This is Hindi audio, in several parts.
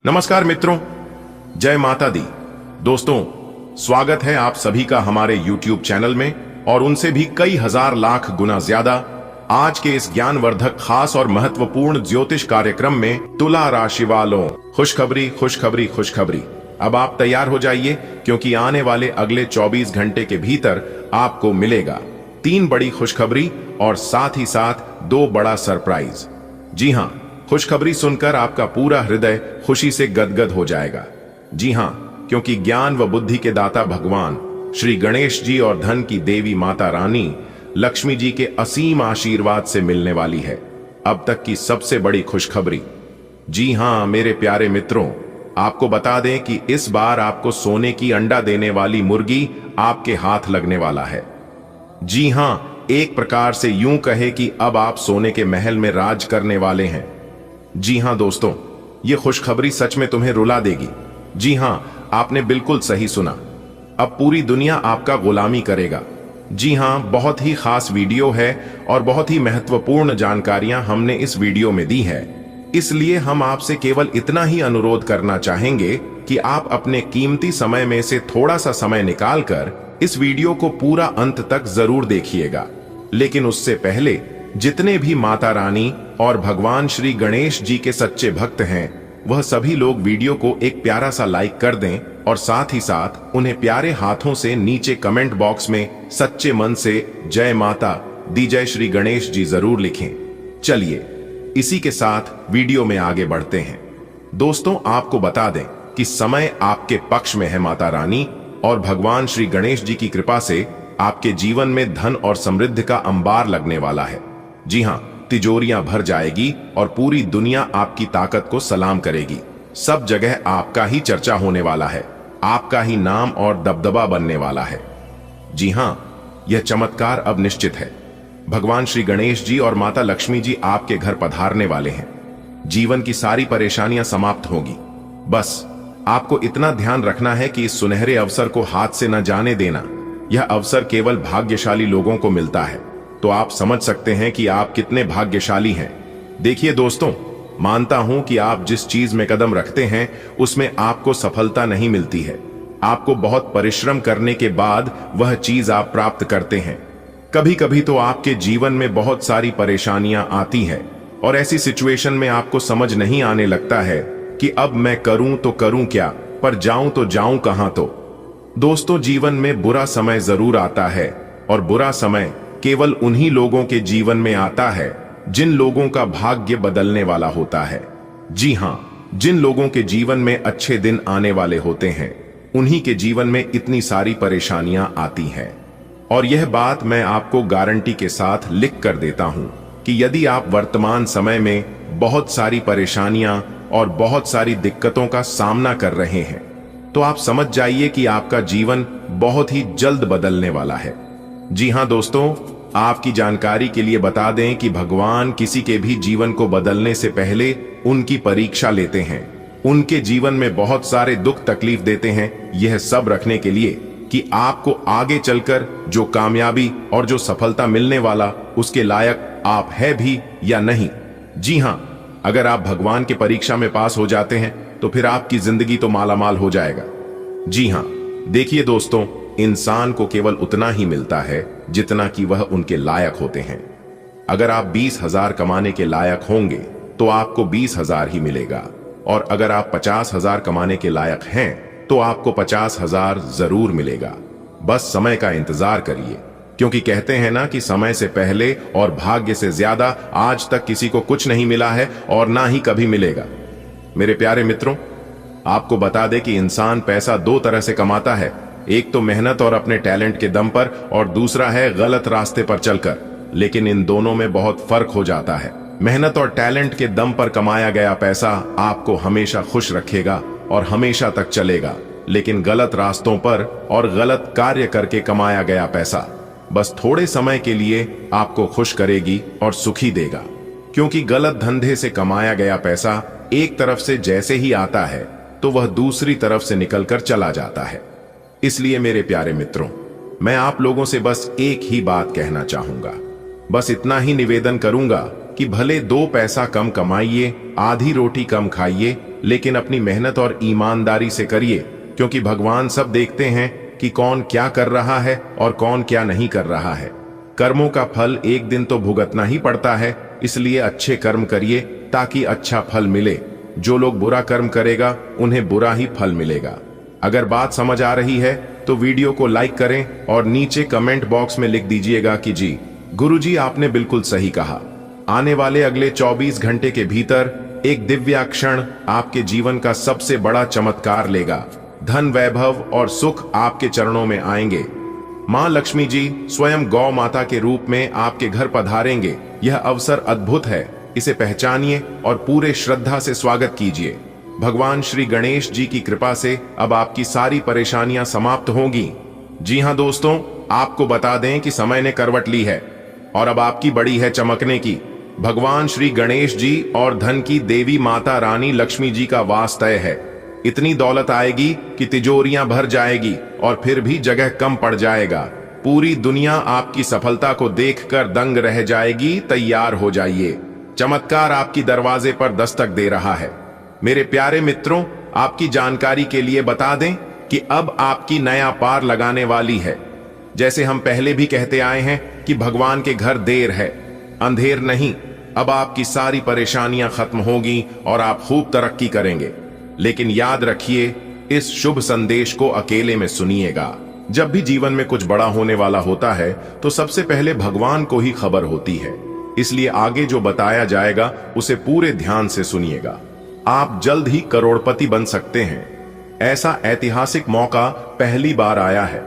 नमस्कार मित्रों, जय माता दी। दोस्तों, स्वागत है आप सभी का हमारे YouTube चैनल में और उनसे भी कई हजार लाख गुना ज्यादा आज के इस ज्ञानवर्धक खास और महत्वपूर्ण ज्योतिष कार्यक्रम में तुला राशि वालों। खुशखबरी खुशखबरी खुशखबरी। अब आप तैयार हो जाइए, क्योंकि आने वाले अगले 24 घंटे के भीतर आपको मिलेगा 3 बड़ी खुशखबरी और साथ ही साथ 2 बड़ा सरप्राइज। जी हां, खुशखबरी सुनकर आपका पूरा हृदय खुशी से गदगद हो जाएगा। जी हां, क्योंकि ज्ञान व बुद्धि के दाता भगवान श्री गणेश जी और धन की देवी माता रानी लक्ष्मी जी के असीम आशीर्वाद से मिलने वाली है अब तक की सबसे बड़ी खुशखबरी। जी हां मेरे प्यारे मित्रों, आपको बता दें कि इस बार आपको सोने की अंडा देने वाली मुर्गी आपके हाथ लगने वाला है। जी हां, एक प्रकार से यूं कहे कि अब आप सोने के महल में राज करने वाले हैं। जी हां दोस्तों, यह खुशखबरी सच में तुम्हें रुला देगी। जी हां, आपने बिल्कुल सही सुना। अब पूरी दुनिया आपका गुलामी करेगा। जी हां, बहुत ही खास वीडियो है और बहुत ही महत्वपूर्ण जानकारियां हमने इस वीडियो में दी है। इसलिए हम आपसे केवल इतना ही अनुरोध करना चाहेंगे कि आप अपने कीमती समय में से थोड़ा सा समय निकालकर इस वीडियो को पूरा अंत तक जरूर देखिएगा। लेकिन उससे पहले जितने भी माता रानी और भगवान श्री गणेश जी के सच्चे भक्त हैं, वह सभी लोग वीडियो को एक प्यारा सा लाइक कर दें और साथ ही साथ उन्हें प्यारे हाथों से नीचे कमेंट बॉक्स में सच्चे मन से जय माता दी जय श्री गणेश जी जरूर लिखें। चलिए इसी के साथ वीडियो में आगे बढ़ते हैं। दोस्तों, आपको बता दें कि समय आपके पक्ष में है। माता रानी और भगवान श्री गणेश जी की कृपा से आपके जीवन में धन और समृद्धि का अंबार लगने वाला है। जी हां, तिजोरियां भर जाएगी और पूरी दुनिया आपकी ताकत को सलाम करेगी। सब जगह आपका ही चर्चा होने वाला है, आपका ही नाम और दबदबा बनने वाला है। जी हां, यह चमत्कार अब निश्चित है। भगवान श्री गणेश जी और माता लक्ष्मी जी आपके घर पधारने वाले हैं। जीवन की सारी परेशानियां समाप्त होगी। बस आपको इतना ध्यान रखना है कि इस सुनहरे अवसर को हाथ से न जाने देना। यह अवसर केवल भाग्यशाली लोगों को मिलता है। तो आप समझ सकते हैं कि आप कितने भाग्यशाली हैं। देखिए दोस्तों, मानता हूं कि आप जिस चीज में कदम रखते हैं उसमें आपको सफलता नहीं मिलती है। आपको बहुत परिश्रम करने के बाद वह चीज आप प्राप्त करते हैं। कभी कभी तो आपके जीवन में बहुत सारी परेशानियां आती हैं और ऐसी सिचुएशन में आपको समझ नहीं आने लगता है कि अब मैं करूं तो करूं क्या, पर जाऊं तो जाऊं कहां। तो दोस्तों, जीवन में बुरा समय जरूर आता है और बुरा समय केवल उन्हीं लोगों के जीवन में आता है जिन लोगों का भाग्य बदलने वाला होता है। जी हां, जिन लोगों के जीवन में अच्छे दिन आने वाले होते हैं, उन्हीं के जीवन में इतनी सारी परेशानियां आती हैं। और यह बात मैं आपको गारंटी के साथ लिख कर देता हूं कि यदि आप वर्तमान समय में बहुत सारी परेशानियां और बहुत सारी दिक्कतों का सामना कर रहे हैं, तो आप समझ जाइए कि आपका जीवन बहुत ही जल्द बदलने वाला है। जी हां दोस्तों, आपकी जानकारी के लिए बता दें कि भगवान किसी के भी जीवन को बदलने से पहले उनकी परीक्षा लेते हैं। उनके जीवन में बहुत सारे दुख तकलीफ देते हैं, यह सब रखने के लिए कि आपको आगे चलकर जो कामयाबी और जो सफलता मिलने वाला, उसके लायक आप है भी या नहीं। जी हां, अगर आप भगवान की परीक्षा में पास हो जाते हैं तो फिर आपकी जिंदगी तो मालामाल हो जाएगा। जी हां, देखिए दोस्तों, इंसान को केवल उतना ही मिलता है जितना कि वह उनके लायक होते हैं। अगर आप 20,000 कमाने के लायक होंगे तो आपको 20,000 ही मिलेगा, और अगर आप 50,000 कमाने के लायक हैं तो आपको 50,000 जरूर मिलेगा। बस समय का इंतजार करिए, क्योंकि कहते हैं ना कि समय से पहले और भाग्य से ज्यादा आज तक किसी को कुछ नहीं मिला है और ना ही कभी मिलेगा। मेरे प्यारे मित्रों, आपको बता दें कि इंसान पैसा 2 तरह से कमाता है। एक तो मेहनत और अपने टैलेंट के दम पर, और दूसरा है गलत रास्ते पर चलकर। लेकिन इन दोनों में बहुत फर्क हो जाता है। मेहनत और टैलेंट के दम पर कमाया गया पैसा आपको हमेशा खुश रखेगा और हमेशा तक चलेगा। लेकिन गलत रास्तों पर और गलत कार्य करके कमाया गया पैसा बस थोड़े समय के लिए आपको खुश करेगी और सुखी देगा। क्योंकि गलत धंधे से कमाया गया पैसा एक तरफ से जैसे ही आता है तो वह दूसरी तरफ से निकलकर चला जाता है। इसलिए मेरे प्यारे मित्रों, मैं आप लोगों से बस एक ही बात कहना चाहूंगा। बस इतना ही निवेदन करूंगा कि भले 2 पैसा कम कमाइए, आधी रोटी कम खाइए, लेकिन अपनी मेहनत और ईमानदारी से करिए, क्योंकि भगवान सब देखते हैं कि कौन क्या कर रहा है और कौन क्या नहीं कर रहा है। कर्मों का फल एक दिन तो भुगतना ही पड़ता है, इसलिए अच्छे कर्म करिए ताकि अच्छा फल मिले। जो लोग बुरा कर्म करेगा उन्हें बुरा ही फल मिलेगा। अगर बात समझ आ रही है तो वीडियो को लाइक करें और नीचे कमेंट बॉक्स में लिख दीजिएगा कि जी गुरुजी आपने बिल्कुल सही कहा। आने वाले अगले 24 घंटे के भीतर एक दिव्य क्षण आपके जीवन का सबसे बड़ा चमत्कार लेगा। धन, वैभव और सुख आपके चरणों में आएंगे। मां लक्ष्मी जी स्वयं गौ माता के रूप में आपके घर पधारेंगे। यह अवसर अद्भुत है, इसे पहचानिए और पूरे श्रद्धा से स्वागत कीजिए। भगवान श्री गणेश जी की कृपा से अब आपकी सारी परेशानियां समाप्त होंगी। जी हां दोस्तों, आपको बता दें कि समय ने करवट ली है और अब आपकी बड़ी है चमकने की। भगवान श्री गणेश जी और धन की देवी माता रानी लक्ष्मी जी का वास तय है। इतनी दौलत आएगी कि तिजोरियां भर जाएगी और फिर भी जगह कम पड़ जाएगा। पूरी दुनिया आपकी सफलता को देखकर दंग रह जाएगी। तैयार हो जाइए, चमत्कार आपकी दरवाजे पर दस्तक दे रहा है। मेरे प्यारे मित्रों, आपकी जानकारी के लिए बता दें कि अब आपकी नया पार लगाने वाली है। जैसे हम पहले भी कहते आए हैं कि भगवान के घर देर है, अंधेर नहीं। अब आपकी सारी परेशानियां खत्म होगी और आप खूब तरक्की करेंगे। लेकिन याद रखिए, इस शुभ संदेश को अकेले में सुनिएगा। जब भी जीवन में कुछ बड़ा होने वाला होता है तो सबसे पहले भगवान को ही खबर होती है, इसलिए आगे जो बताया जाएगा उसे पूरे ध्यान से सुनिएगा। आप जल्द ही करोड़पति बन सकते हैं। ऐसा ऐतिहासिक मौका पहली बार आया है,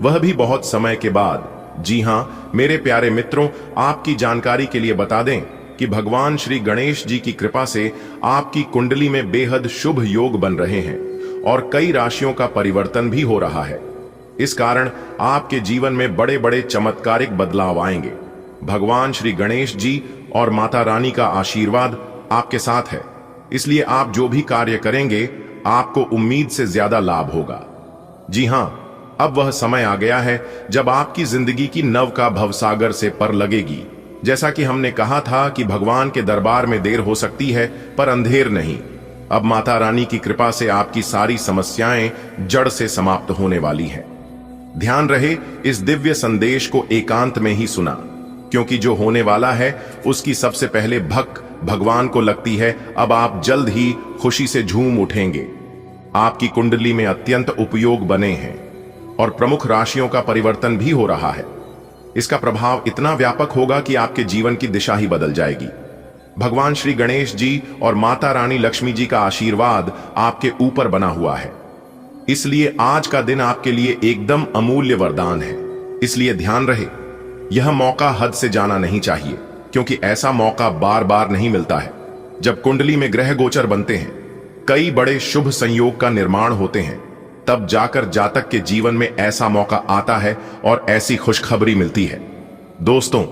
वह भी बहुत समय के बाद। जी हां मेरे प्यारे मित्रों, आपकी जानकारी के लिए बता दें कि भगवान श्री गणेश जी की कृपा से आपकी कुंडली में बेहद शुभ योग बन रहे हैं और कई राशियों का परिवर्तन भी हो रहा है। इस कारण आपके जीवन में बड़े बड़े चमत्कारिक बदलाव आएंगे। भगवान श्री गणेश जी और माता रानी का आशीर्वाद आपके साथ है, इसलिए आप जो भी कार्य करेंगे आपको उम्मीद से ज्यादा लाभ होगा। जी हां, अब वह समय आ गया है जब आपकी जिंदगी की नव का भवसागर से पर लगेगी। जैसा कि हमने कहा था कि भगवान के दरबार में देर हो सकती है पर अंधेर नहीं। अब माता रानी की कृपा से आपकी सारी समस्याएं जड़ से समाप्त होने वाली हैं। ध्यान रहे, इस दिव्य संदेश को एकांत में ही सुना, क्योंकि जो होने वाला है उसकी सबसे पहले भक भगवान को लगती है। अब आप जल्द ही खुशी से झूम उठेंगे। आपकी कुंडली में अत्यंत उपयोग बने हैं और प्रमुख राशियों का परिवर्तन भी हो रहा है। इसका प्रभाव इतना व्यापक होगा कि आपके जीवन की दिशा ही बदल जाएगी। भगवान श्री गणेश जी और माता रानी लक्ष्मी जी का आशीर्वाद आपके ऊपर बना हुआ है, इसलिए आज का दिन आपके लिए एकदम अमूल्य वरदान है। इसलिए ध्यान रहे, यह मौका हद से जाना नहीं चाहिए, क्योंकि ऐसा मौका बार बार नहीं मिलता है। जब कुंडली में ग्रह गोचर बनते हैं, कई बड़े शुभ संयोग का निर्माण होते हैं, तब जाकर जातक के जीवन में ऐसा मौका आता है और ऐसी खुशखबरी मिलती है। दोस्तों,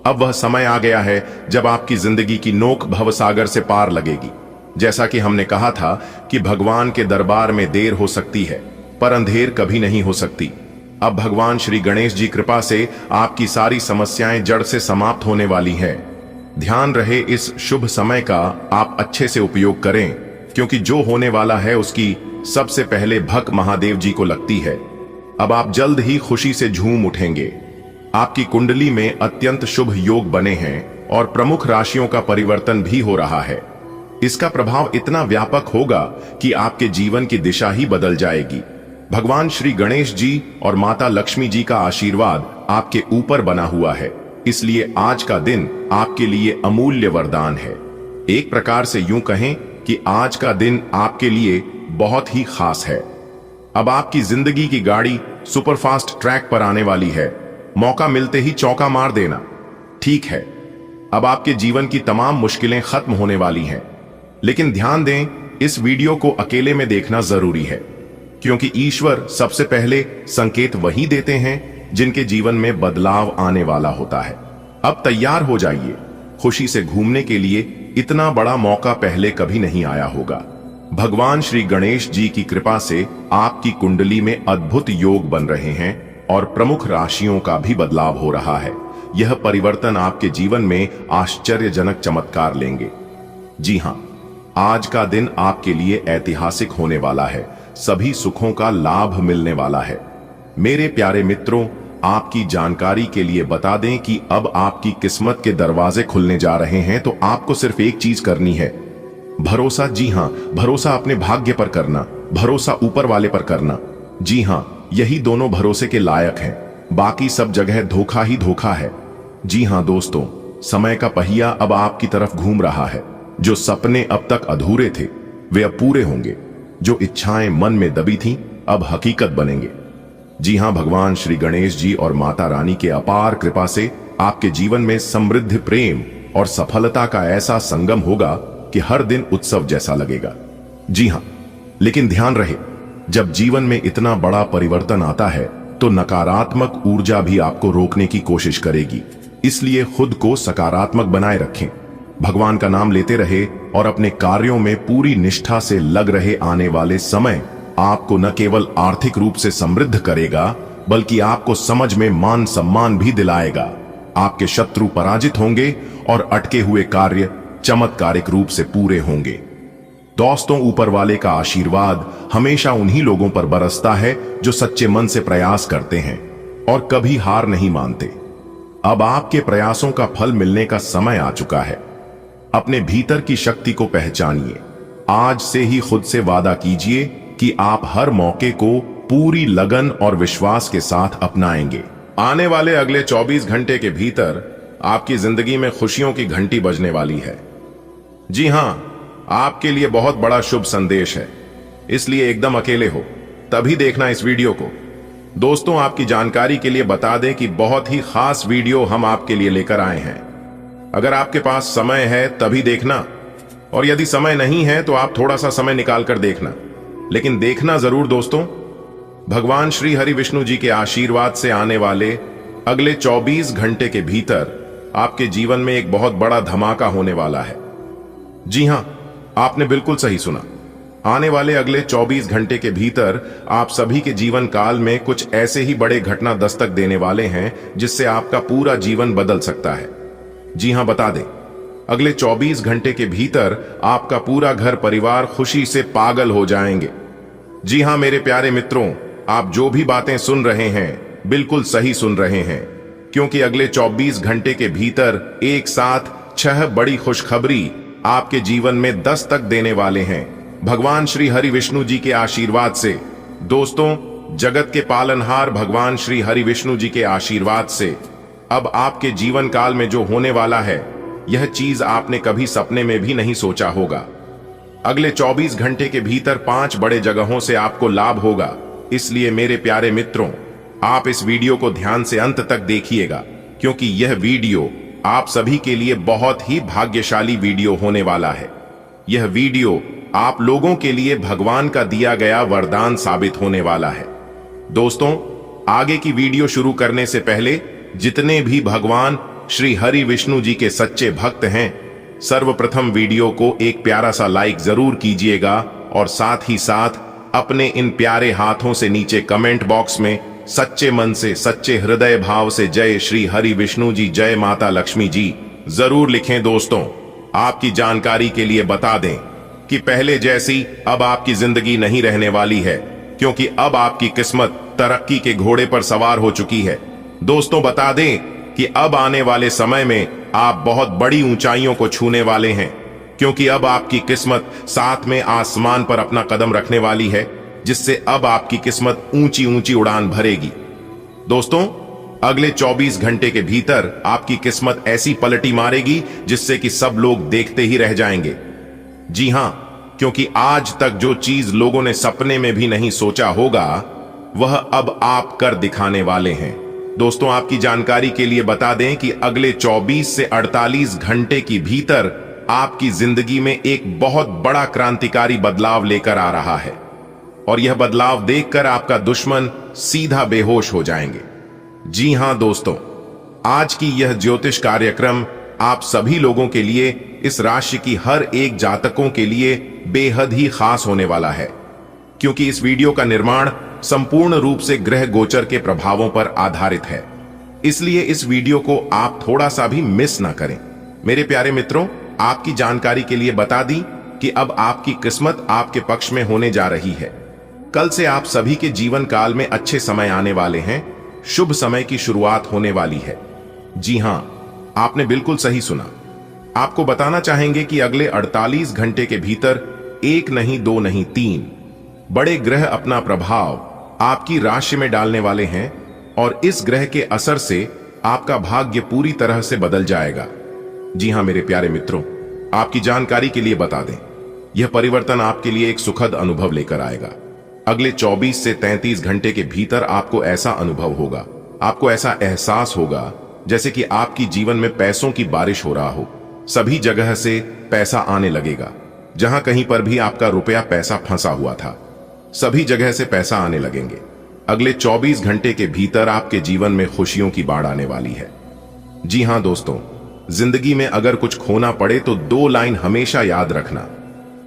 अब वह समय आ गया है जब आपकी जिंदगी की नोक भवसागर से पार लगेगी। जैसा कि हमने कहा था कि भगवान के दरबार में देर हो सकती है पर अंधेर कभी नहीं हो सकती। अब भगवान श्री गणेश जी कृपा से आपकी सारी समस्याएं जड़ से समाप्त होने वाली हैं। ध्यान रहे, इस शुभ समय का आप अच्छे से उपयोग करें, क्योंकि जो होने वाला है उसकी सबसे पहले भक महादेव जी को लगती है। अब आप जल्द ही खुशी से झूम उठेंगे। आपकी कुंडली में अत्यंत शुभ योग बने हैं और प्रमुख राशियों का परिवर्तन भी हो रहा है। इसका प्रभाव इतना व्यापक होगा कि आपके जीवन की दिशा ही बदल जाएगी। भगवान श्री गणेश जी और माता लक्ष्मी जी का आशीर्वाद आपके ऊपर बना हुआ है, इसलिए आज का दिन आपके लिए अमूल्य वरदान है। एक प्रकार से यूं कहें कि आज का दिन आपके लिए बहुत ही खास है। अब आपकी जिंदगी की गाड़ी सुपरफास्ट ट्रैक पर आने वाली है। मौका मिलते ही चौका मार देना। ठीक है, अब आपके जीवन की तमाम मुश्किलें खत्म होने वाली हैं। लेकिन ध्यान दें, इस वीडियो को अकेले में देखना जरूरी है, क्योंकि ईश्वर सबसे पहले संकेत वही देते हैं जिनके जीवन में बदलाव आने वाला होता है। अब तैयार हो जाइए, खुशी से घूमने के लिए। इतना बड़ा मौका पहले कभी नहीं आया होगा। भगवान श्री गणेश जी की कृपा से आपकी कुंडली में अद्भुत योग बन रहे हैं और प्रमुख राशियों का भी बदलाव हो रहा है। यह परिवर्तन आपके जीवन में आश्चर्यजनक चमत्कार लेंगे। जी हां, आज का दिन आपके लिए ऐतिहासिक होने वाला है। सभी सुखों का लाभ मिलने वाला है। मेरे प्यारे मित्रों, आपकी जानकारी के लिए बता दें कि अब आपकी किस्मत के दरवाजे खुलने जा रहे हैं। तो आपको सिर्फ एक चीज करनी है, भरोसा। जी हां, भरोसा अपने भाग्य पर करना, भरोसा ऊपर वाले पर करना। जी हां, यही दोनों भरोसे के लायक हैं। बाकी सब जगह धोखा ही धोखा है। जी हां दोस्तों, समय का पहिया अब आपकी तरफ घूम रहा है। जो सपने अब तक अधूरे थे वे अब पूरे होंगे। जो इच्छाएं मन में दबी थीं अब हकीकत बनेंगे। जी हां, भगवान श्री गणेश जी और माता रानी के अपार कृपा से आपके जीवन में समृद्ध प्रेम और सफलता का ऐसा संगम होगा कि हर दिन उत्सव जैसा लगेगा। जी हां, लेकिन ध्यान रहे, जब जीवन में इतना बड़ा परिवर्तन आता है तो नकारात्मक ऊर्जा भी आपको रोकने की कोशिश करेगी। इसलिए खुद को सकारात्मक बनाए रखें, भगवान का नाम लेते रहे और अपने कार्यों में पूरी निष्ठा से लग रहे। आने वाले समय आपको न केवल आर्थिक रूप से समृद्ध करेगा बल्कि आपको समझ में मान सम्मान भी दिलाएगा। आपके शत्रु पराजित होंगे और अटके हुए कार्य चमत्कारिक रूप से पूरे होंगे। दोस्तों, ऊपर वाले का आशीर्वाद हमेशा उन्हीं लोगों पर बरसता है जो सच्चे मन से प्रयास करते हैं और कभी हार नहीं मानते। अब आपके प्रयासों का फल मिलने का समय आ चुका है। अपने भीतर की शक्ति को पहचानिए। आज से ही खुद से वादा कीजिए कि आप हर मौके को पूरी लगन और विश्वास के साथ अपनाएंगे। आने वाले अगले 24 घंटे के भीतर आपकी जिंदगी में खुशियों की घंटी बजने वाली है। जी हां, आपके लिए बहुत बड़ा शुभ संदेश है, इसलिए एकदम अकेले हो तभी देखना इस वीडियो को। दोस्तों, आपकी जानकारी के लिए बता दें कि बहुत ही खास वीडियो हम आपके लिए लेकर आए हैं। अगर आपके पास समय है तभी देखना, और यदि समय नहीं है तो आप थोड़ा सा समय निकाल कर देखना, लेकिन देखना जरूर। दोस्तों, भगवान श्री हरि विष्णु जी के आशीर्वाद से आने वाले अगले 24 घंटे के भीतर आपके जीवन में एक बहुत बड़ा धमाका होने वाला है। जी हां, आपने बिल्कुल सही सुना। आने वाले अगले 24 घंटे के भीतर आप सभी के जीवन काल में कुछ ऐसे ही बड़े घटना दस्तक देने वाले हैं जिससे आपका पूरा जीवन बदल सकता है। जी हां, बता दें, अगले 24 घंटे के भीतर आपका पूरा घर परिवार खुशी से पागल हो जाएंगे। जी हां मेरे प्यारे मित्रों, आप जो भी बातें सुन रहे हैं बिल्कुल सही सुन रहे हैं, क्योंकि अगले 24 घंटे के भीतर एक साथ 6 बड़ी खुशखबरी आपके जीवन में दस्तक देने वाले हैं, भगवान श्री हरि विष्णु जी के आशीर्वाद से। दोस्तों, जगत के पालनहार भगवान श्री हरि विष्णु जी के आशीर्वाद से अब आपके जीवन काल में जो होने वाला है, यह चीज आपने कभी सपने में भी नहीं सोचा होगा। अगले 24 घंटे के भीतर 5 बड़े जगहों से आपको लाभ होगा। इसलिए मेरे प्यारे मित्रों, आप इस वीडियो को ध्यान से अंत तक देखिएगा, क्योंकि यह वीडियो आप सभी के लिए बहुत ही भाग्यशाली वीडियो होने वाला है। यह वीडियो आप लोगों के लिए भगवान का दिया गया वरदान साबित होने वाला है। दोस्तों, आगे की वीडियो शुरू करने से पहले जितने भी भगवान श्री हरि विष्णु जी के सच्चे भक्त हैं, सर्वप्रथम वीडियो को एक प्यारा सा लाइक जरूर कीजिएगा और साथ ही साथ अपने इन प्यारे हाथों से नीचे कमेंट बॉक्स में सच्चे मन से, सच्चे हृदय भाव से जय श्री हरि विष्णु जी, जय माता लक्ष्मी जी जरूर लिखें। दोस्तों, आपकी जानकारी के लिए बता दें कि पहले जैसी अब आपकी जिंदगी नहीं रहने वाली है, क्योंकि अब आपकी किस्मत तरक्की के घोड़े पर सवार हो चुकी है। दोस्तों, बता दें कि अब आने वाले समय में आप बहुत बड़ी ऊंचाइयों को छूने वाले हैं, क्योंकि अब आपकी किस्मत साथ में आसमान पर अपना कदम रखने वाली है, जिससे अब आपकी किस्मत ऊंची ऊंची उड़ान भरेगी। दोस्तों, अगले 24 घंटे के भीतर आपकी किस्मत ऐसी पलटी मारेगी जिससे कि सब लोग देखते ही रह जाएंगे। जी हां, क्योंकि आज तक जो चीज लोगों ने सपने में भी नहीं सोचा होगा, वह अब आप कर दिखाने वाले हैं। दोस्तों, आपकी जानकारी के लिए बता दें कि अगले 24 से 48 घंटे के भीतर आपकी जिंदगी में एक बहुत बड़ा क्रांतिकारी बदलाव लेकर आ रहा है, और यह बदलाव देखकर आपका दुश्मन सीधा बेहोश हो जाएंगे। जी हां दोस्तों, आज की यह ज्योतिष कार्यक्रम आप सभी लोगों के लिए, इस राशि की हर एक जातकों के लिए बेहद ही खास होने वाला है, क्योंकि इस वीडियो का निर्माण संपूर्ण रूप से ग्रह गोचर के प्रभावों पर आधारित है। इसलिए इस वीडियो को आप थोड़ा सा भी मिस ना करें। मेरे प्यारे मित्रों, आपकी जानकारी के लिए बता दी कि अब आपकी किस्मत आपके पक्ष में होने जा रही है। कल से आप सभी के जीवन काल में अच्छे समय आने वाले हैं, शुभ समय की शुरुआत होने वाली है। जी हां, आपने बिल्कुल सही सुना। आपको बताना चाहेंगे कि अगले 48 घंटे के भीतर एक नहीं, दो नहीं, 3 बड़े ग्रह अपना प्रभाव आपकी राशि में डालने वाले हैं और इस ग्रह के असर से आपका भाग्य पूरी तरह से बदल जाएगा। जी हां मेरे प्यारे मित्रों, आपकी जानकारी के लिए बता दें, यह परिवर्तन आपके लिए एक सुखद अनुभव लेकर आएगा। अगले 24 से 33 घंटे के भीतर आपको ऐसा अनुभव होगा, आपको ऐसा एहसास होगा जैसे कि आपकी जीवन में पैसों की बारिश हो रहा हो। सभी जगह से पैसा आने लगेगा। जहां कहीं पर भी आपका रुपया पैसा फंसा हुआ था, सभी जगह से पैसा आने लगेंगे। अगले 24 घंटे के भीतर आपके जीवन में खुशियों की बाढ़ आने वाली है। जी हां दोस्तों, जिंदगी में अगर कुछ खोना पड़े तो 2 लाइन हमेशा याद रखना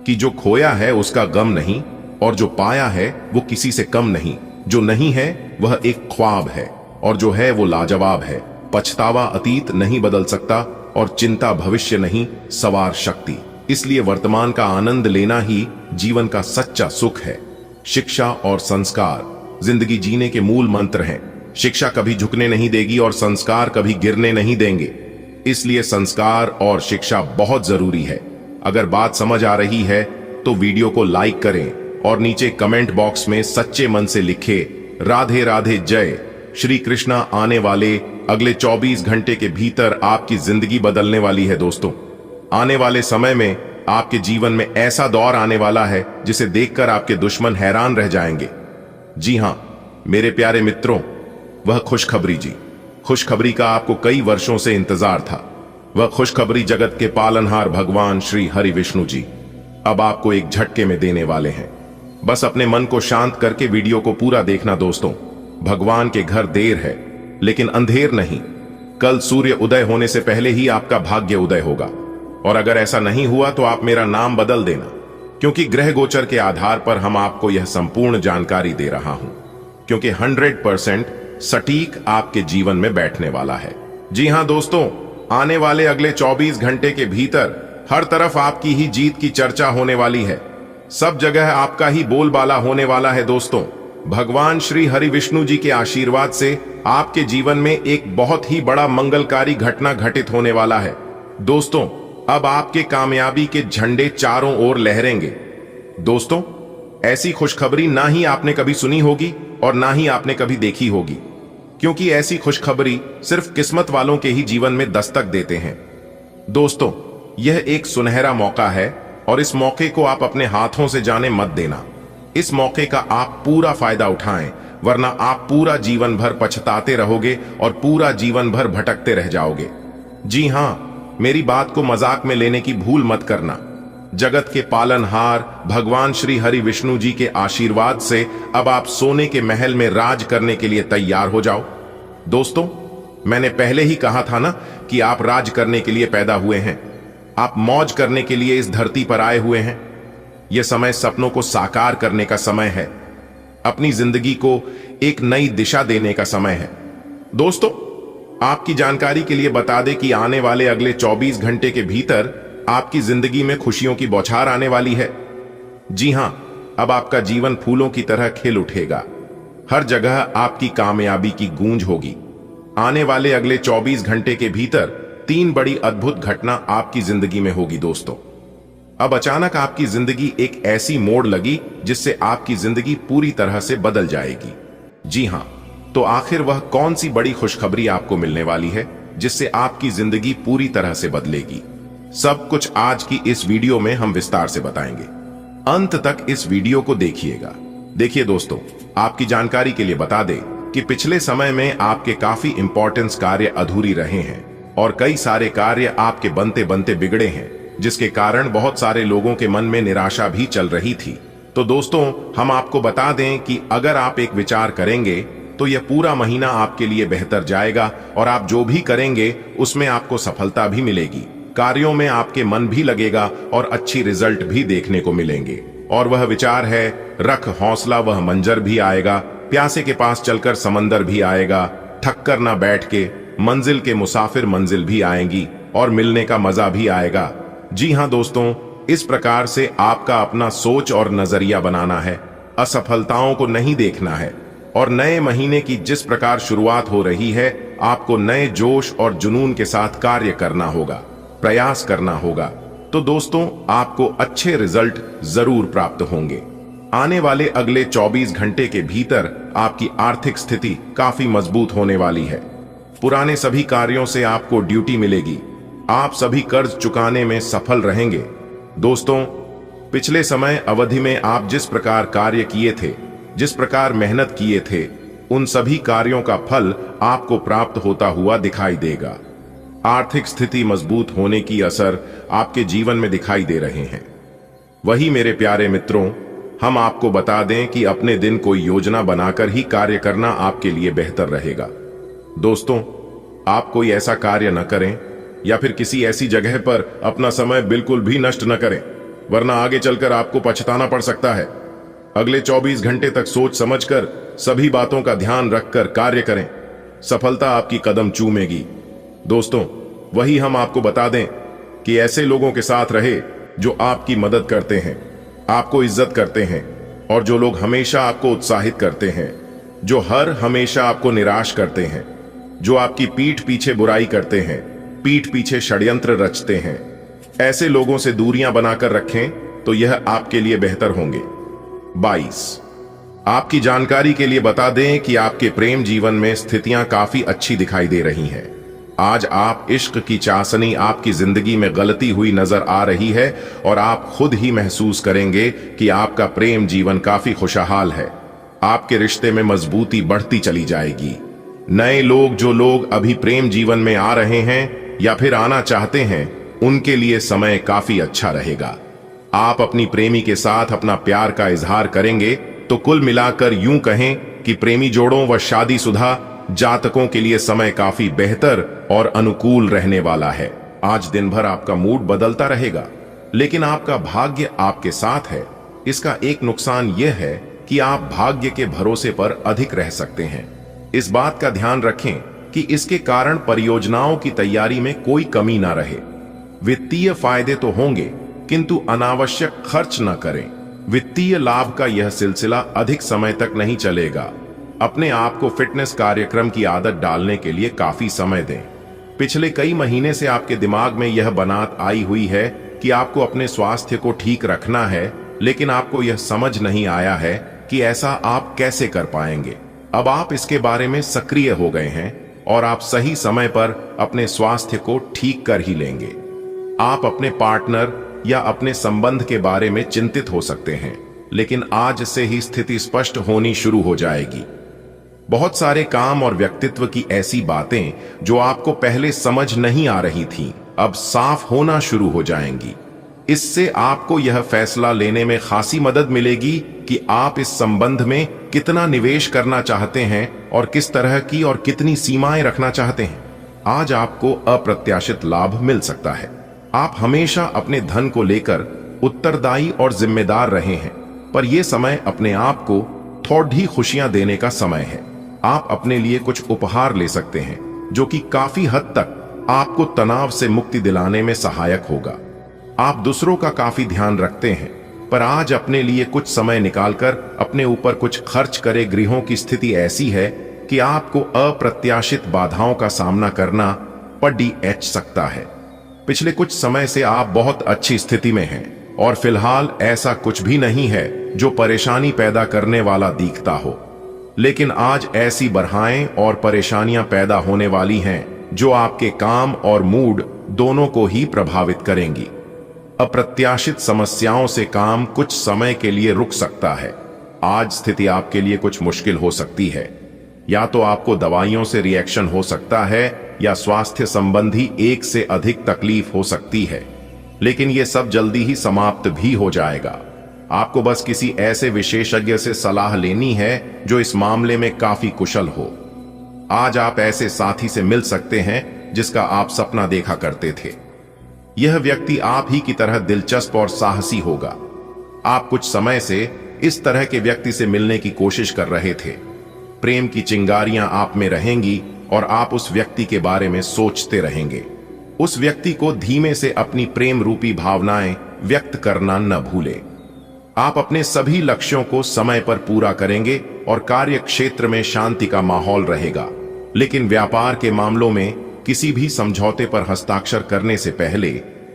कि जो खोया है उसका गम नहीं, और जो पाया है वो किसी से कम नहीं। जो नहीं है वह एक ख्वाब है, और जो है वो लाजवाब है। पछतावा अतीत नहीं बदल सकता और चिंता भविष्य नहीं, सवार शक्ति। इसलिए वर्तमान का आनंद लेना ही जीवन का सच्चा सुख है। शिक्षा और संस्कार जिंदगी जीने के मूल मंत्र हैं। शिक्षा कभी झुकने नहीं देगी और संस्कार कभी गिरने नहीं देंगे। इसलिए संस्कार और शिक्षा बहुत जरूरी है। अगर बात समझ आ रही है तो वीडियो को लाइक करें और नीचे कमेंट बॉक्स में सच्चे मन से लिखे राधे राधे जय श्री कृष्णा। आने वाले अगले 24 घंटे के भीतर आपकी जिंदगी बदलने वाली है दोस्तों। आने वाले समय में आपके जीवन में ऐसा दौर आने वाला है जिसे देखकर आपके दुश्मन हैरान रह जाएंगे। जी हां मेरे प्यारे मित्रों, वह खुशखबरी जी, खुशखबरी का आपको कई वर्षों से इंतजार था। वह खुशखबरी जगत के पालनहार भगवान श्री हरि विष्णु जी अब आपको एक झटके में देने वाले हैं। बस अपने मन को शांत करके वीडियो को पूरा देखना दोस्तों। भगवान के घर देर है लेकिन अंधेर नहीं। कल सूर्य उदय होने से पहले ही आपका भाग्य उदय होगा, और अगर ऐसा नहीं हुआ तो आप मेरा नाम बदल देना, क्योंकि ग्रह गोचर के आधार पर हम आपको यह संपूर्ण जानकारी दे रहा हूं, क्योंकि 100% सटीक आपके जीवन में बैठने वाला है। जी हां दोस्तों, आने वाले अगले 24 घंटे के भीतर हर तरफ आपकी ही जीत की चर्चा होने वाली है। सब जगह आपका ही बोलबाला होने वाला है दोस्तों। भगवान श्री हरि विष्णु जी के आशीर्वाद से आपके जीवन में एक बहुत ही बड़ा मंगलकारी घटना घटित होने वाला है दोस्तों। अब आपके कामयाबी के झंडे चारों ओर लहरेंगे दोस्तों। ऐसी खुशखबरी ना ही आपने कभी सुनी होगी और ना ही आपने कभी देखी होगी, क्योंकि ऐसी खुशखबरी सिर्फ किस्मत वालों के ही जीवन में दस्तक देते हैं दोस्तों। यह एक सुनहरा मौका है और इस मौके को आप अपने हाथों से जाने मत देना। इस मौके का आप पूरा फायदा उठाएं, वरना आप पूरा जीवन भर पछताते रहोगे और पूरा जीवन भर भटकते रह जाओगे। जी हां, मेरी बात को मजाक में लेने की भूल मत करना। जगत के पालनहार भगवान श्री हरि विष्णु जी के आशीर्वाद से अब आप सोने के महल में राज करने के लिए तैयार हो जाओ दोस्तों। मैंने पहले ही कहा था ना कि आप राज करने के लिए पैदा हुए हैं। आप मौज करने के लिए इस धरती पर आए हुए हैं। यह समय सपनों को साकार करने का समय है। अपनी जिंदगी को एक नई दिशा देने का समय है दोस्तों। आपकी जानकारी के लिए बता दें कि आने वाले अगले 24 घंटे के भीतर आपकी जिंदगी में खुशियों की बौछार आने वाली है। जी हां, अब आपका जीवन फूलों की तरह खिल उठेगा। हर जगह आपकी कामयाबी की गूंज होगी। आने वाले अगले 24 घंटे के भीतर 3 बड़ी अद्भुत घटना आपकी जिंदगी में होगी दोस्तों। अब अचानक आपकी जिंदगी एक ऐसी मोड़ लगी जिससे आपकी जिंदगी पूरी तरह से बदल जाएगी। जी हां, तो आखिर वह कौन सी बड़ी खुशखबरी आपको मिलने वाली है जिससे आपकी जिंदगी पूरी तरह से बदलेगी? सब कुछ आज की इस वीडियो में हम विस्तार से बताएंगे। अंत तक इस वीडियो को देखिएगा। देखिए दोस्तों, आपकी जानकारी के लिए बता दें कि पिछले समय में आपके काफी इंपॉर्टेंस कार्य अधूरी रहे हैं और कई सारे कार्य आपके बनते बनते बिगड़े हैं, जिसके कारण बहुत सारे लोगों के मन में निराशा भी चल रही थी। तो दोस्तों, हम आपको बता दें कि अगर आप एक विचार करेंगे तो यह पूरा महीना आपके लिए बेहतर जाएगा और आप जो भी करेंगे उसमें आपको सफलता भी मिलेगी। कार्यों में आपके मन भी लगेगा और अच्छी रिजल्ट भी देखने को मिलेंगे। और वह विचार है, रख हौसला वह मंजर भी आएगा, प्यासे के पास चलकर समंदर भी आएगा, ठक्कर ना बैठ के मंजिल के मुसाफिर मंजिल भी आएंगी और मिलने का मजा भी आएगा। जी हां दोस्तों, इस प्रकार से आपका अपना सोच और नजरिया बनाना है, असफलताओं को नहीं देखना है, और नए महीने की जिस प्रकार शुरुआत हो रही है, आपको नए जोश और जुनून के साथ कार्य करना होगा, प्रयास करना होगा। तो दोस्तों, आपको अच्छे रिजल्ट जरूर प्राप्त होंगे। आने वाले अगले 24 घंटे के भीतर आपकी आर्थिक स्थिति काफी मजबूत होने वाली है। पुराने सभी कार्यों से आपको ड्यूटी मिलेगी। आप सभी कर्ज चुकाने में सफल रहेंगे। दोस्तों, पिछले समय अवधि में आप जिस प्रकार कार्य किए थे, जिस प्रकार मेहनत किए थे, उन सभी कार्यों का फल आपको प्राप्त होता हुआ दिखाई देगा। आर्थिक स्थिति मजबूत होने की असर आपके जीवन में दिखाई दे रहे हैं। वही मेरे प्यारे मित्रों, हम आपको बता दें कि अपने दिन कोई योजना बनाकर ही कार्य करना आपके लिए बेहतर रहेगा। दोस्तों, आप कोई ऐसा कार्य न करें या फिर किसी ऐसी जगह पर अपना समय बिल्कुल भी नष्ट न करें, वरना आगे चलकर आपको पछताना पड़ सकता है। अगले 24 घंटे तक सोच समझकर सभी बातों का ध्यान रखकर कार्य करें। सफलता आपकी कदम चूमेगी। दोस्तों, वही हम आपको बता दें कि ऐसे लोगों के साथ रहे जो आपकी मदद करते हैं, आपको इज्जत करते हैं, और जो लोग हमेशा आपको उत्साहित करते हैं, जो हमेशा आपको निराश करते हैं, जो आपकी पीठ पीछे बुराई करते हैं, पीठ पीछे षड्यंत्र रचते हैं। ऐसे लोगों से दूरियां बनाकर रखें तो यह आपके लिए बेहतर होंगे। 22, आपकी जानकारी के लिए बता दें कि आपके प्रेम जीवन में स्थितियां काफी अच्छी दिखाई दे रही हैं। आज आप इश्क की चासनी आपकी जिंदगी में गलती हुई नजर आ रही है और आप खुद ही महसूस करेंगे कि आपका प्रेम जीवन काफी खुशहाल है। आपके रिश्ते में मजबूती बढ़ती चली जाएगी। नए लोग, जो लोग अभी प्रेम जीवन में आ रहे हैं या फिर आना चाहते हैं, उनके लिए समय काफी अच्छा रहेगा। आप अपनी प्रेमी के साथ अपना प्यार का इजहार करेंगे तो कुल मिलाकर यूं कहें कि प्रेमी जोड़ों व शादीशुदा जातकों के लिए समय काफी बेहतर और अनुकूल रहने वाला है। आज दिन भर आपका मूड बदलता रहेगा, लेकिन आपका भाग्य आपके साथ है। इसका एक नुकसान यह है कि आप भाग्य के भरोसे पर अधिक रह सकते हैं। इस बात का ध्यान रखें कि इसके कारण परियोजनाओं की तैयारी में कोई कमी ना रहे। वित्तीय फायदे तो होंगे, किंतु अनावश्यक खर्च न करें। वित्तीय लाभ का यह सिलसिला अधिक समय तक नहीं चलेगा। अपने आप को फिटनेस कार्यक्रम की आदत डालने के लिए काफी समय दें। पिछले कई महीने से आपके दिमाग में यह बात आई हुई है कि आपको अपने स्वास्थ्य को ठीक रखना है, लेकिन आपको यह समझ नहीं आया है कि ऐसा आप कैसे कर पाएंगे। अब आप इसके बारे में सक्रिय हो गए हैं और आप सही समय पर अपने स्वास्थ्य को ठीक कर ही लेंगे। आप अपने पार्टनर या अपने संबंध के बारे में चिंतित हो सकते हैं, लेकिन आज से ही स्थिति स्पष्ट होनी शुरू हो जाएगी। बहुत सारे काम और व्यक्तित्व की ऐसी बातें जो आपको पहले समझ नहीं आ रही थीं, अब साफ होना शुरू हो जाएंगी। इससे आपको यह फैसला लेने में खासी मदद मिलेगी कि आप इस संबंध में कितना निवेश करना चाहते हैं और किस तरह की और कितनी सीमाएं रखना चाहते हैं। आज आपको अप्रत्याशित लाभ मिल सकता है। आप हमेशा अपने धन को लेकर उत्तरदायी और जिम्मेदार रहे हैं, पर यह समय अपने आप को थोड़ी खुशियां देने का समय है। आप अपने लिए कुछ उपहार ले सकते हैं, जो कि काफी हद तक आपको तनाव से मुक्ति दिलाने में सहायक होगा। आप दूसरों का काफी ध्यान रखते हैं, पर आज अपने लिए कुछ समय निकालकर अपने ऊपर कुछ खर्च करे। गृहों की स्थिति ऐसी है कि आपको अप्रत्याशित बाधाओं का सामना करना पड़ सकता है। पिछले कुछ समय से आप बहुत अच्छी स्थिति में हैं और फिलहाल ऐसा कुछ भी नहीं है जो परेशानी पैदा करने वाला दिखता हो, लेकिन आज ऐसी बरहाएं और परेशानियां पैदा होने वाली हैं जो आपके काम और मूड दोनों को ही प्रभावित करेंगी। अप्रत्याशित समस्याओं से काम कुछ समय के लिए रुक सकता है। आज स्थिति आपके लिए कुछ मुश्किल हो सकती है। या तो आपको दवाइयों से रिएक्शन हो सकता है या स्वास्थ्य संबंधी एक से अधिक तकलीफ हो सकती है, लेकिन यह सब जल्दी ही समाप्त भी हो जाएगा। आपको बस किसी ऐसे विशेषज्ञ से सलाह लेनी है जो इस मामले में काफी कुशल हो। आज आप ऐसे साथी से मिल सकते हैं जिसका आप सपना देखा करते थे। यह व्यक्ति आप ही की तरह दिलचस्प और साहसी होगा। आप कुछ समय से इस तरह के व्यक्ति से मिलने की कोशिश कर रहे थे। प्रेम की चिंगारियां आप में रहेंगी और आप उस व्यक्ति के बारे में सोचते रहेंगे। उस व्यक्ति को धीमे से अपनी प्रेम रूपी भावनाएं व्यक्त करना न भूलें। आप अपने सभी लक्ष्यों को समय पर पूरा करेंगे और कार्य क्षेत्र में शांति का माहौल रहेगा। लेकिन व्यापार के मामलों में किसी भी समझौते पर हस्ताक्षर करने से पहले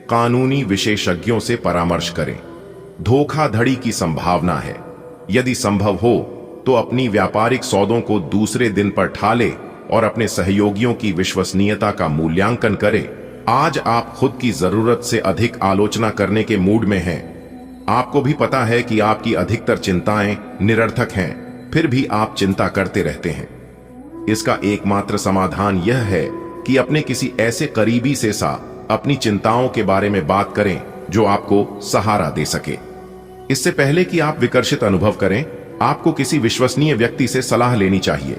कानूनी विशेषज्ञों से परामर्श करें। धोखाधड़ी की संभावना है। यदि संभव हो तो अपनी व्यापारिक सौदों को दूसरे दिन पर टालें और अपने सहयोगियों की विश्वसनीयता का मूल्यांकन करें। आज आप खुद की जरूरत से अधिक आलोचना करने के मूड में हैं। आपको भी पता है कि आपकी अधिकतर चिंताएं निरर्थक हैं, फिर भी आप चिंता करते रहते हैं। इसका एकमात्र समाधान यह है कि अपने किसी ऐसे करीबी से अपनी चिंताओं के बारे में बात करें जो आपको सहारा दे सके। इससे पहले कि आप विकर्षित अनुभव करें, आपको किसी विश्वसनीय व्यक्ति से सलाह लेनी चाहिए।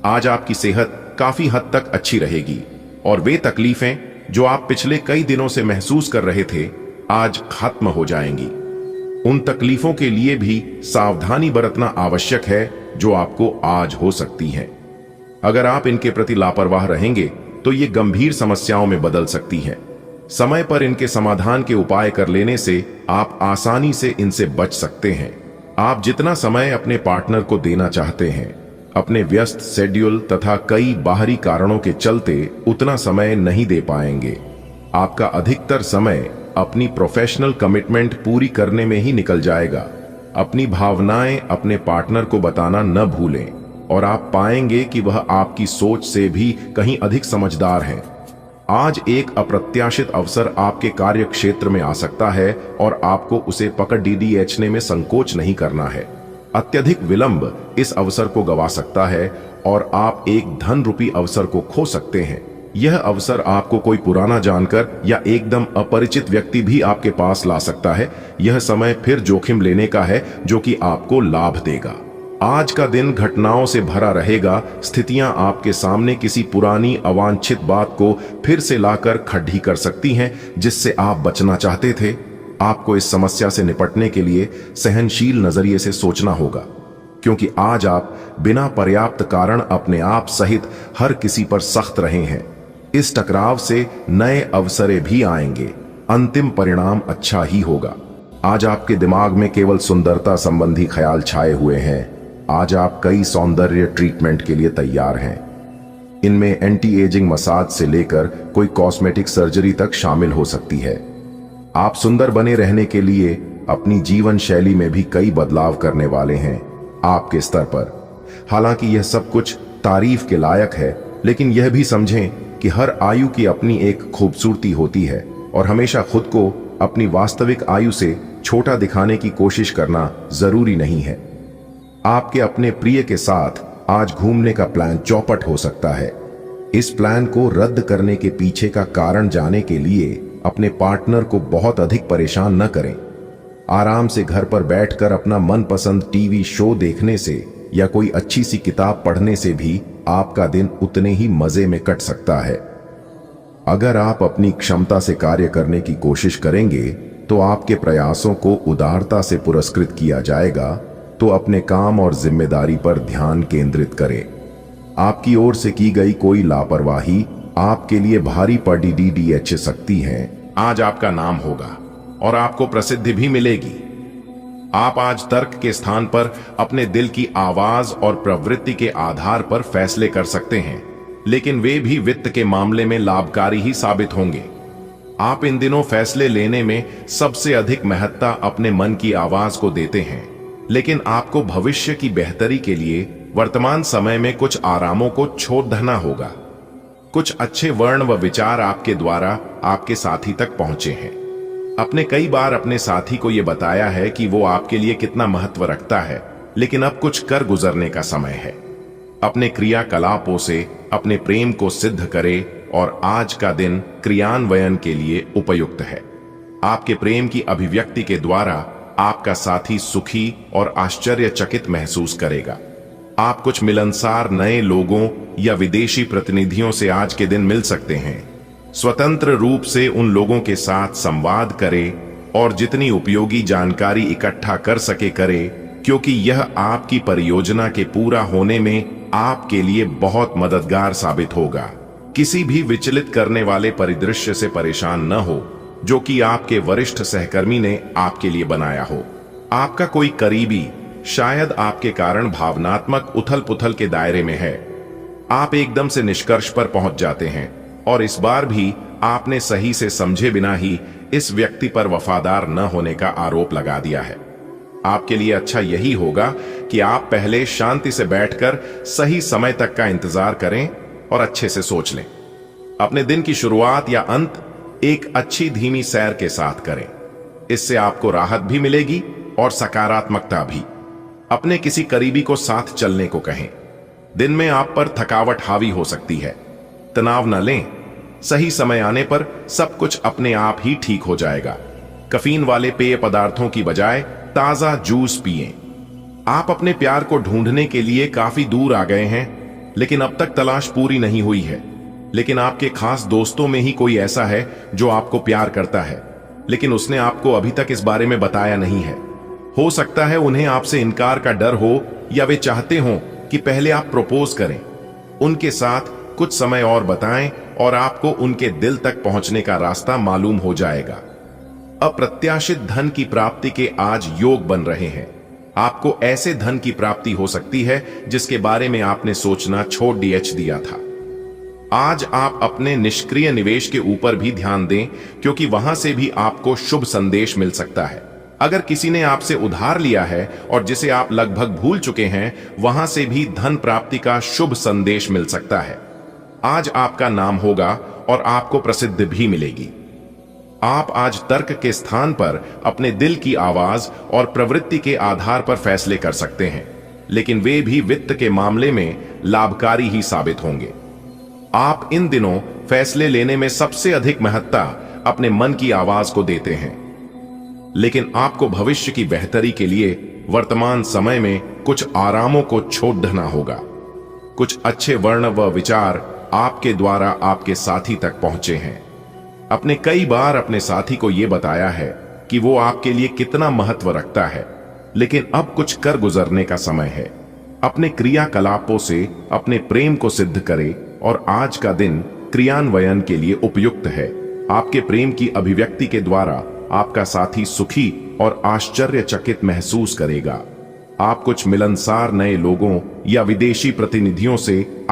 आज आपकी सेहत काफी हद तक अच्छी रहेगी और वे तकलीफें जो आप पिछले कई दिनों से महसूस कर रहे थे, आज खत्म हो जाएंगी। उन तकलीफों के लिए भी सावधानी बरतना आवश्यक है जो आपको आज हो सकती हैं। अगर आप इनके प्रति लापरवाह रहेंगे तो ये गंभीर समस्याओं में बदल सकती हैं। समय पर इनके समाधान के उपाय कर लेने से आप आसानी से इनसे बच सकते हैं। आप जितना समय अपने पार्टनर को देना चाहते हैं, अपने व्यस्त शेड्यूल तथा कई बाहरी कारणों के चलते उतना समय नहीं दे पाएंगे। आपका अधिकतर समय अपनी प्रोफेशनल कमिटमेंट पूरी करने में ही निकल जाएगा। अपनी भावनाएं अपने पार्टनर को बताना न भूलें और आप पाएंगे कि वह आपकी सोच से भी कहीं अधिक समझदार है। आज एक अप्रत्याशित अवसर आपके कार्य क्षेत्र में आ सकता है और आपको उसे पकड़ डीडीएचने में संकोच नहीं करना है। अत्यधिक विलंब इस अवसर को गवा सकता है और आप एक धन रूपी अवसर को खो सकते हैं। यह अवसर आपको कोई पुराना जानकर या एकदम अपरिचित व्यक्ति भी आपके पास ला सकता है। यह समय फिर जोखिम लेने का है जो कि आपको लाभ देगा। आज का दिन घटनाओं से भरा रहेगा। स्थितियां आपके सामने किसी पुरानी अवांछित बात को फिर से लाकर खड़ी कर सकती हैं जिससे आप बचना चाहते थे। आपको इस समस्या से निपटने के लिए सहनशील नजरिए से सोचना होगा, क्योंकि आज आप बिना पर्याप्त कारण अपने आप सहित हर किसी पर सख्त रहे हैं। इस टकराव से नए अवसरें भी आएंगे। अंतिम परिणाम अच्छा ही होगा। आज आपके दिमाग में केवल सुंदरता संबंधी ख्याल छाए हुए हैं। आज आप कई सौंदर्य ट्रीटमेंट के लिए तैयार हैं। इनमें एंटी एजिंग मसाज से लेकर कोई कॉस्मेटिक सर्जरी तक शामिल हो सकती है। आप सुंदर बने रहने के लिए अपनी जीवन शैली में भी कई बदलाव करने वाले हैं आपके स्तर पर। हालांकि यह सब कुछ तारीफ के लायक है, लेकिन यह भी समझें कि हर आयु की अपनी एक खूबसूरती होती है और हमेशा खुद को अपनी वास्तविक आयु से छोटा दिखाने की कोशिश करना जरूरी नहीं है। आपके अपने प्रिय के साथ आज घूमने का प्लान चौपट हो सकता है। इस प्लान को रद्द करने के पीछे का कारण जानने के लिए अपने पार्टनर को बहुत अधिक परेशान न करें। आराम से घर पर बैठकर अपना मनपसंद टीवी शो देखने से या कोई अच्छी सी किताब पढ़ने से भी आपका दिन उतने ही मजे में कट सकता है। अगर आप अपनी क्षमता से कार्य करने की कोशिश करेंगे तो आपके प्रयासों को उदारता से पुरस्कृत किया जाएगा। तो अपने काम और जिम्मेदारी पर ध्यान केंद्रित करें। आपकी ओर से की गई कोई लापरवाही आपके लिए भारी पड़ डीडीएच सकती है। आज आपका नाम होगा और आपको प्रसिद्धि भी मिलेगी। आप आज तर्क के स्थान पर अपने दिल की आवाज और प्रवृत्ति के आधार पर फैसले कर सकते हैं, लेकिन वे भी वित्त के मामले में लाभकारी ही साबित होंगे। आप इन दिनों फैसले लेने में सबसे अधिक महत्ता अपने मन की आवाज को देते हैं, लेकिन आपको भविष्य की बेहतरी के लिए वर्तमान समय में कुछ आरामों को छोड़ देना होगा। कुछ अच्छे वर्ण व विचार आपके द्वारा आपके साथी तक पहुंचे हैं। अपने कई बार अपने साथी को यह बताया है कि वो आपके लिए कितना महत्व रखता है, लेकिन अब कुछ कर गुजरने का समय है। अपने क्रियाकलापों से अपने प्रेम को सिद्ध करें और आज का दिन क्रियान्वयन के लिए उपयुक्त है। आपके प्रेम की अभिव्यक्ति के द्वारा आपका साथी सुखी और आश्चर्यचकित महसूस करेगा। आप कुछ मिलनसार नए लोगों या विदेशी प्रतिनिधियों से आज के दिन मिल सकते हैं। स्वतंत्र रूप से उन लोगों के साथ संवाद करें और जितनी उपयोगी जानकारी इकट्ठा कर सके करें, क्योंकि यह आपकी परियोजना के पूरा होने में आपके लिए बहुत मददगार साबित होगा। किसी भी विचलित करने वाले परिदृश्य से परेशान न हो। जो कि आपके वरिष्ठ सहकर्मी ने आपके लिए बनाया हो। आपका कोई करीबी शायद आपके कारण भावनात्मक उथल पुथल के दायरे में है। आप एकदम से निष्कर्ष पर पहुंच जाते हैं और इस बार भी आपने सही से समझे बिना ही इस व्यक्ति पर वफादार न होने का आरोप लगा दिया है। आपके लिए अच्छा यही होगा कि आप पहले शांति से बैठकर सही समय तक का इंतजार करें और अच्छे से सोच लें। अपने दिन की शुरुआत या अंत एक अच्छी धीमी सैर के साथ करें। इससे आपको राहत भी मिलेगी और सकारात्मकता भी। अपने किसी करीबी को साथ चलने को कहें। दिन में आप पर थकावट हावी हो सकती है, तनाव न लें। सही समय आने पर सब कुछ अपने आप ही ठीक हो जाएगा। कैफीन वाले पेय पदार्थों की बजाय ताजा जूस पिएं। आप अपने प्यार को ढूंढने के लिए काफी दूर आ गए हैं, लेकिन अब तक तलाश पूरी नहीं हुई है। लेकिन आपके खास दोस्तों में ही कोई ऐसा है जो आपको प्यार करता है, लेकिन उसने आपको अभी तक इस बारे में बताया नहीं है। हो सकता है उन्हें आपसे इनकार का डर हो, या वे चाहते हो कि पहले आप प्रपोज करें। उनके साथ कुछ समय और बताएं और आपको उनके दिल तक पहुंचने का रास्ता मालूम हो जाएगा। अप्रत्याशित धन की प्राप्ति के आज योग बन रहे हैं। आपको ऐसे धन की प्राप्ति हो सकती है जिसके बारे में आपने सोचना छोड़ दिया था। आज आप अपने निष्क्रिय निवेश के ऊपर भी ध्यान दें, क्योंकि वहां से भी आपको शुभ संदेश मिल सकता है। अगर किसी ने आपसे उधार लिया है और जिसे आप लगभग भूल चुके हैं, वहां से भी धन प्राप्ति का शुभ संदेश मिल सकता है। आज आपका नाम होगा और आपको प्रसिद्धि भी मिलेगी। आप आज तर्क के स्थान पर अपने दिल की आवाज और प्रवृत्ति के आधार पर फैसले कर सकते हैं, लेकिन वे भी वित्त के मामले में लाभकारी ही साबित होंगे। आप इन दिनों फैसले लेने में सबसे अधिक महत्ता अपने मन की आवाज को देते हैं, लेकिन आपको भविष्य की बेहतरी के लिए वर्तमान समय में कुछ आरामों को छोड़ना होगा। कुछ अच्छे वर्ण व विचार आपके द्वारा आपके साथी तक पहुंचे हैं। अपने कई बार अपने साथी को यह बताया है कि वो आपके लिए कितना महत्व रखता है, लेकिन अब कुछ कर गुजरने का समय है। अपने क्रियाकलापों से अपने प्रेम को सिद्ध करें और आज का दिन क्रियान्वयन के लिए उपयुक्त है। आपके प्रेम की अभिव्यक्ति के द्वारा आपका साथी सुखी और आश्चर्यचकित महसूस करेगा। आप कुछ मिलनसार नए लोगों या विदेशी प्रतिनिधियों से